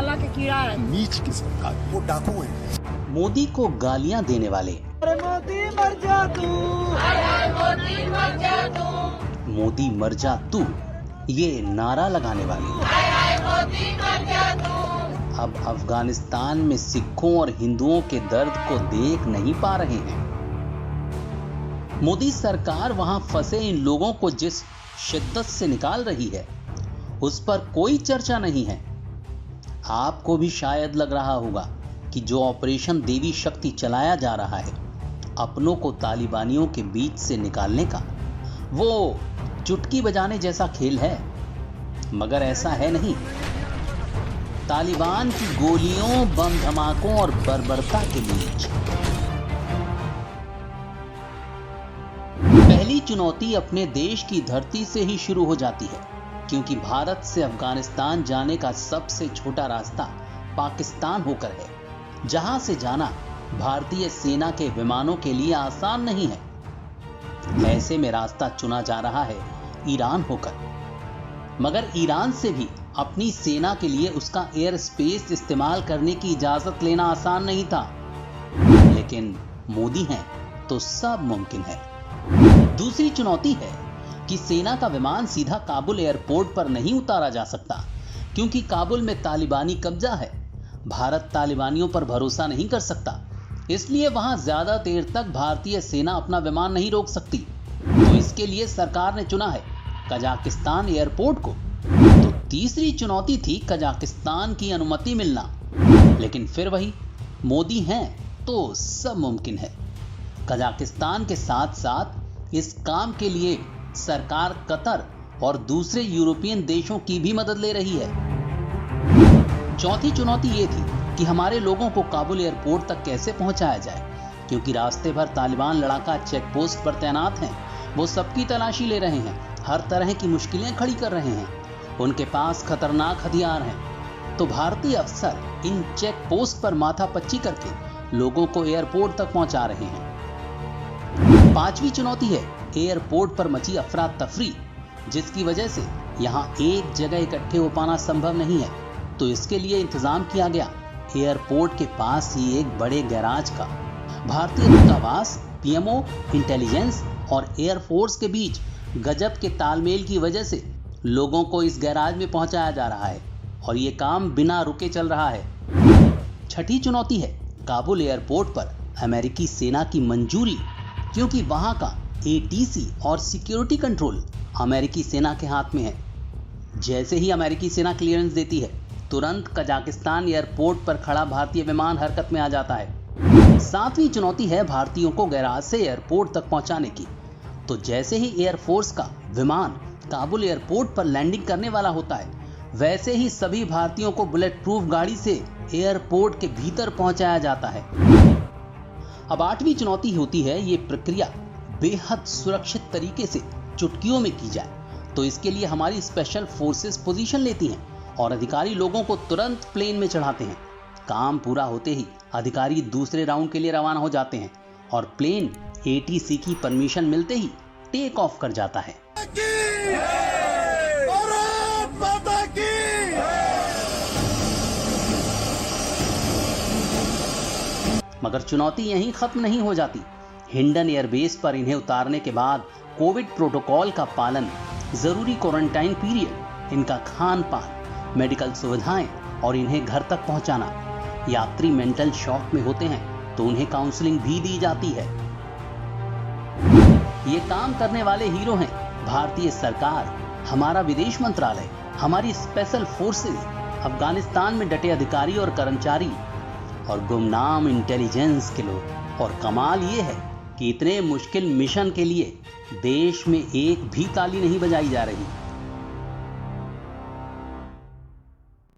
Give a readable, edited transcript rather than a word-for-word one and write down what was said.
नाला के कीड़ा है। नीच की सरकार, वो डाकू है। मोदी को गालियां देने वाले मोदी मर जा तू, मोदी मर जा तू, मोदी मर जा तू ये नारा लगाने वाले मोदी मर जा तू। अब अफगानिस्तान में सिखों और हिंदुओं के दर्द को देख नहीं पा रहे हैं। मोदी सरकार वहां फंसे इन लोगों को जिस शिद्दत से निकाल रही है उस पर कोई चर्चा नहीं है। आपको भी शायद लग रहा होगा कि जो ऑपरेशन देवी शक्ति चलाया जा रहा है अपनों को तालिबानियों के बीच से निकालने का, वो चुटकी बजाने जैसा खेल है, मगर ऐसा है नहीं। तालिबान की गोलियों, बम धमाकों और बर्बरता के बीच पहली चुनौती अपने देश की धरती से ही शुरू हो जाती है, क्योंकि भारत से अफगानिस्तान जाने का सबसे छोटा रास्ता पाकिस्तान होकर है, जहां से जाना भारतीय सेना के विमानों के लिए आसान नहीं है। ऐसे में रास्ता चुना जा रहा है ईरान होकर, मगर ईरान से भी अपनी सेना के लिए उसका एयर स्पेस इस्तेमाल करने की इजाजत लेना आसान नहीं था। लेकिन मोदी हैं तो सब मुमकिन है। दूसरी चुनौती है कि सेना का विमान सीधा काबुल एयरपोर्ट पर नहीं उतारा जा सकता, क्योंकि काबुल में तालिबानी कब्जा है। भारत तालिबानियों पर भरोसा नहीं कर सकता, इसलिए वहां ज्यादा देर तक भारतीय सेना अपना विमान नहीं रोक सकती। तो इसके लिए सरकार ने चुना है कजाकिस्तान एयरपोर्ट को। तो तीसरी चुनौती थी कजाकिस्तान की अनुमति मिलना, लेकिन फिर वही, मोदी हैं तो सब मुमकिन है। कजाकिस्तान के साथ साथ इस काम के लिए सरकार कतर और दूसरे यूरोपियन देशों की भी मदद ले रही है। चौथी चुनौती ये थी कि हमारे लोगों को काबुल एयरपोर्ट तक कैसे पहुंचाया जाए, क्योंकि रास्ते भर तालिबान लड़ाका चेक पोस्ट पर तैनात हैं। वो सबकी तलाशी ले रहे हैं, हर तरह की मुश्किलें खड़ी कर रहे हैं, उनके पास खतरनाक हथियार हैं। तो भारतीय अफसर इन चेक पोस्ट पर माथापच्ची करके लोगों को एयरपोर्ट तक पहुंचा रहे हैं। पांचवी चुनौती है एयरपोर्ट पर मची अफरा तफरी, जिसकी वजह से यहां एक जगह इकट्ठे हो पाना संभव नहीं है। तो इसके लिए इंतजाम किया गया एयरपोर्ट के पास ही एक बड़े गैराज का। भारतीय दूतावास, पीएमओ, इंटेलिजेंस और एयरफोर्स के बीच गजब के तालमेल की वजह से लोगों को इस गैराज में पहुंचाया जा रहा है और ये काम बिना रुके चल रहा है। छठी चुनौती है काबुल एयरपोर्ट पर अमेरिकी सेना की मंजूरी, क्योंकि वहां का एटीसी और सिक्योरिटी कंट्रोल अमेरिकी सेना के हाथ में है। जैसे ही अमेरिकी सेना क्लियरेंस देती है, तुरंत कजाकिस्तान एयरपोर्ट पर खड़ा भारतीय विमान हरकत में आ जाता है। सातवीं चुनौती है भारतीयों को गैराज से एयरपोर्ट तक पहुंचाने की। तो जैसे ही एयरफोर्स का विमान काबुल एयरपोर्ट पर लैंडिंग करने वाला होता है, वैसे ही सभी भारतीयों को बुलेट प्रूफ गाड़ी से एयरपोर्ट के भीतर पहुंचाया जाता है। अब आठवीं चुनौती होती है ये प्रक्रिया बेहद सुरक्षित तरीके से चुटकियों में की जाए। तो इसके लिए हमारी स्पेशल फोर्सेस पोजीशन लेती हैं और अधिकारी लोगों को तुरंत प्लेन में चढ़ाते हैं। काम पूरा होते ही अधिकारी दूसरे राउंड के लिए रवाना हो जाते हैं और प्लेन एटीसी की परमिशन मिलते ही टेक ऑफ कर जाता है। मगर चुनौती यहीं खत्म नहीं हो जाती। हिंडन एयरबेस पर इन्हें उतारने के बाद कोविड प्रोटोकॉल का पालन, जरूरी क्वारंटाइन पीरियड, इनका खान पान, मेडिकल सुविधाएं और इन्हें घर तक पहुंचाना। यात्री मेंटल शॉक में होते हैं तो उन्हें काउंसलिंग भी दी जाती है। ये काम करने वाले हीरो हैं भारतीय सरकार, हमारा विदेश मंत्रालय, हमारी स्पेशल फोर्सेस, अफगानिस्तान में डटे अधिकारी और कर्मचारी और गुमनाम इंटेलिजेंस के लोग। और कमाल ये है कि इतने मुश्किल मिशन के लिए देश में एक भी ताली नहीं बजाई जा रही।